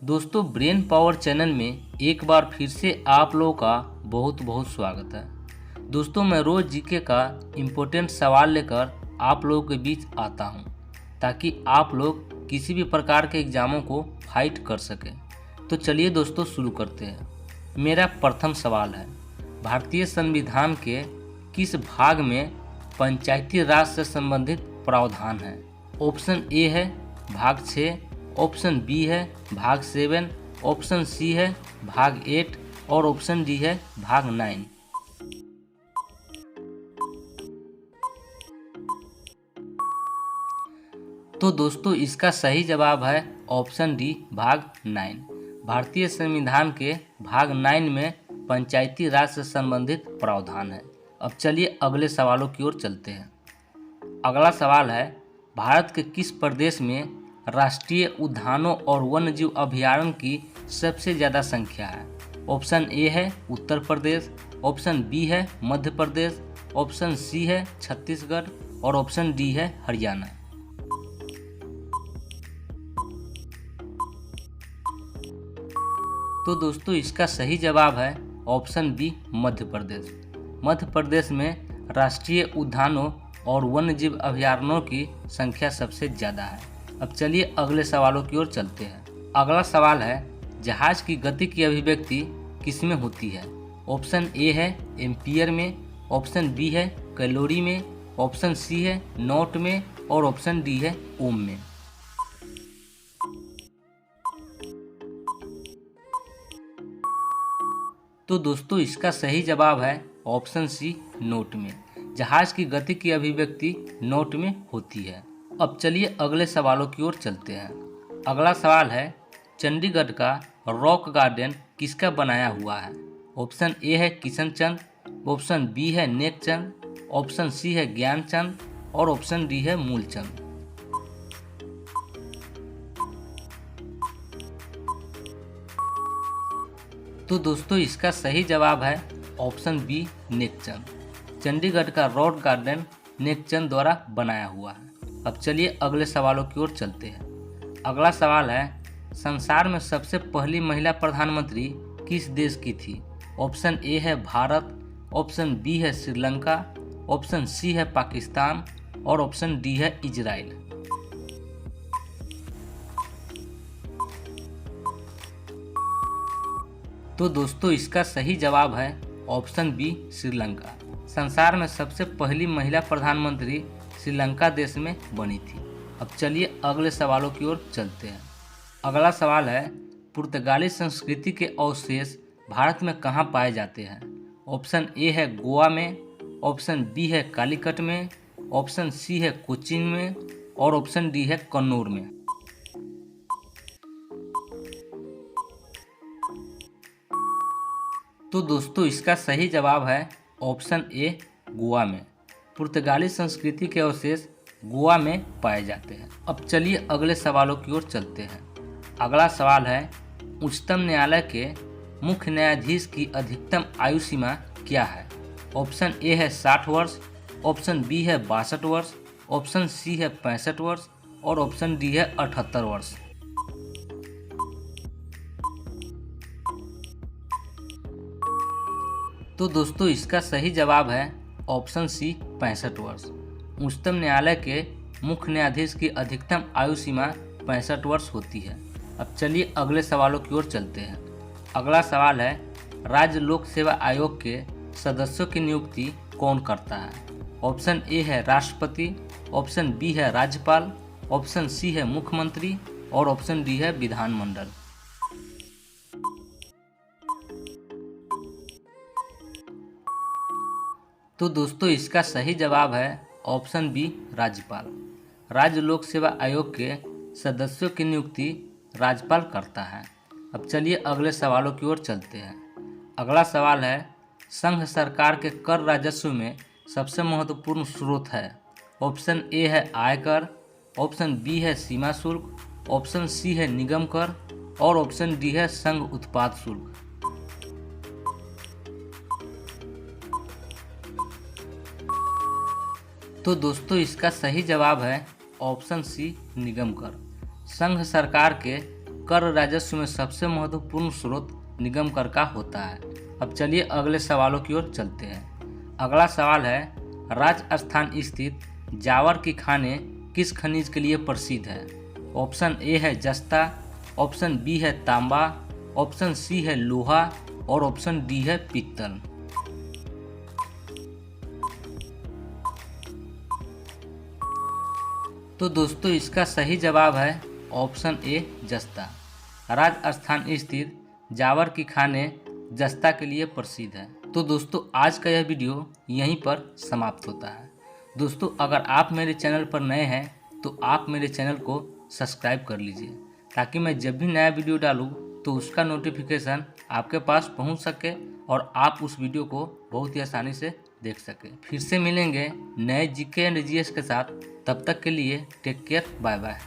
दोस्तों, brain power channel में एक बार फिर से आप लोगों का बहुत बहुत स्वागत है। दोस्तों, मैं रोज़ जीके का इम्पोर्टेंट सवाल लेकर आप लोगों के बीच आता हूं, ताकि आप लोग किसी भी प्रकार के एग्ज़ामों को फाइट कर सकें। तो चलिए दोस्तों, शुरू करते हैं। मेरा प्रथम सवाल है, भारतीय संविधान के किस भाग में पंचायती राज से संबंधित प्रावधान है? ऑप्शन ए है भाग 6, ऑप्शन बी है भाग 7, ऑप्शन सी है भाग 8 और ऑप्शन डी है भाग 9। तो दोस्तों, इसका सही जवाब है ऑप्शन डी भाग 9। भारतीय संविधान के भाग 9 में पंचायती राज से संबंधित प्रावधान है। अब चलिए अगले सवालों की ओर चलते हैं। अगला सवाल है, भारत के किस प्रदेश में राष्ट्रीय उद्यानों और वन्यजीव अभयारण्य की सबसे ज़्यादा संख्या है? ऑप्शन ए है उत्तर प्रदेश, ऑप्शन बी है मध्य प्रदेश, ऑप्शन सी है छत्तीसगढ़ और ऑप्शन डी है हरियाणा। तो दोस्तों, इसका सही जवाब है ऑप्शन बी मध्य प्रदेश। मध्य प्रदेश में राष्ट्रीय उद्यानों और वन्यजीव अभयारण्यों की संख्या सबसे ज़्यादा है। अब चलिए अगले सवालों की ओर चलते हैं। अगला सवाल है, जहाज की गति की अभिव्यक्ति किसमें होती है? ऑप्शन ए है एम्पियर में, ऑप्शन बी है कैलोरी में, ऑप्शन सी है नॉट में और ऑप्शन डी है ओम में। तो दोस्तों, इसका सही जवाब है ऑप्शन सी नॉट में। जहाज की गति की अभिव्यक्ति नॉट में होती है। अब चलिए अगले सवालों की ओर चलते हैं। अगला सवाल है, चंडीगढ़ का रॉक गार्डन किसका बनाया हुआ है? ऑप्शन ए है किशनचंद, ऑप्शन बी है नेकचंद, ऑप्शन सी है ज्ञानचंद और ऑप्शन डी है मूलचंद। तो दोस्तों, इसका सही जवाब है ऑप्शन बी नेकचंद। चंडीगढ़ का रॉक गार्डन नेकचंद द्वारा बनाया हुआ है। अब चलिए अगले सवालों की ओर चलते हैं। अगला सवाल है, संसार में सबसे पहली महिला प्रधानमंत्री किस देश की थी? ऑप्शन ए है भारत, ऑप्शन बी है श्रीलंका, ऑप्शन सी है पाकिस्तान और ऑप्शन डी है इजराइल। तो दोस्तों, इसका सही जवाब है ऑप्शन बी श्रीलंका। संसार में सबसे पहली महिला प्रधानमंत्री श्रीलंका देश में बनी थी। अब चलिए अगले सवालों की ओर चलते हैं। अगला सवाल है, पुर्तगाली संस्कृति के अवशेष भारत में कहाँ पाए जाते हैं? ऑप्शन ए है गोवा में, ऑप्शन बी है कालीकट में, ऑप्शन सी है कोचीन में और ऑप्शन डी है कन्नौर में। तो दोस्तों, इसका सही जवाब है ऑप्शन ए गोवा में। पुर्तगाली संस्कृति के अवशेष गोवा में पाए जाते हैं। अब चलिए अगले सवालों की ओर चलते हैं। अगला सवाल है, उच्चतम न्यायालय के मुख्य न्यायाधीश की अधिकतम आयु सीमा क्या है? ऑप्शन ए है 60 वर्ष, ऑप्शन बी है 62 वर्ष, ऑप्शन सी है 65 वर्ष और ऑप्शन डी है 78 वर्ष। तो दोस्तों, इसका सही जवाब है ऑप्शन सी 65 वर्ष। उच्चतम न्यायालय के मुख्य न्यायाधीश की अधिकतम आयु सीमा 65 वर्ष होती है। अब चलिए अगले सवालों की ओर चलते हैं। अगला सवाल है, राज्य लोक सेवा आयोग के सदस्यों की नियुक्ति कौन करता है? ऑप्शन ए है राष्ट्रपति, ऑप्शन बी है राज्यपाल, ऑप्शन सी है मुख्यमंत्री और ऑप्शन डी है विधानमंडल। तो दोस्तों, इसका सही जवाब है ऑप्शन बी राज्यपाल। राज्य लोक सेवा आयोग के सदस्यों की नियुक्ति राज्यपाल करता है। अब चलिए अगले सवालों की ओर चलते हैं। अगला सवाल है, संघ सरकार के कर राजस्व में सबसे महत्वपूर्ण स्रोत है? ऑप्शन ए है आयकर, ऑप्शन बी है सीमा शुल्क, ऑप्शन सी है निगम कर और ऑप्शन डी है संघ उत्पाद शुल्क। तो दोस्तों, इसका सही जवाब है ऑप्शन सी निगम कर। संघ सरकार के कर राजस्व में सबसे महत्वपूर्ण स्रोत निगम कर का होता है। अब चलिए अगले सवालों की ओर चलते हैं। अगला सवाल है, राजस्थान स्थित जावर की खानें किस खनिज के लिए प्रसिद्ध है? ऑप्शन ए है जस्ता, ऑप्शन बी है तांबा, ऑप्शन सी है लोहा और ऑप्शन डी है पित्तल। तो दोस्तों इसका सही जवाब है ऑप्शन ए जस्ता। राजस्थान स्थित जावर की खानें जस्ता के लिए प्रसिद्ध है। तो दोस्तों आज का यह वीडियो यहीं पर समाप्त होता है। दोस्तों अगर आप मेरे चैनल पर नए हैं तो आप मेरे चैनल को सब्सक्राइब कर लीजिए ताकि मैं जब भी नया वीडियो डालूं तो उसका नोटिफिकेशन आपके पास पहुंच सके और आप उस वीडियो को बहुत ही आसानी से देख सके। फिर से मिलेंगे नए जीके एंड जीएस के साथ। तब तक के लिए टेक केयर, बाय बाय।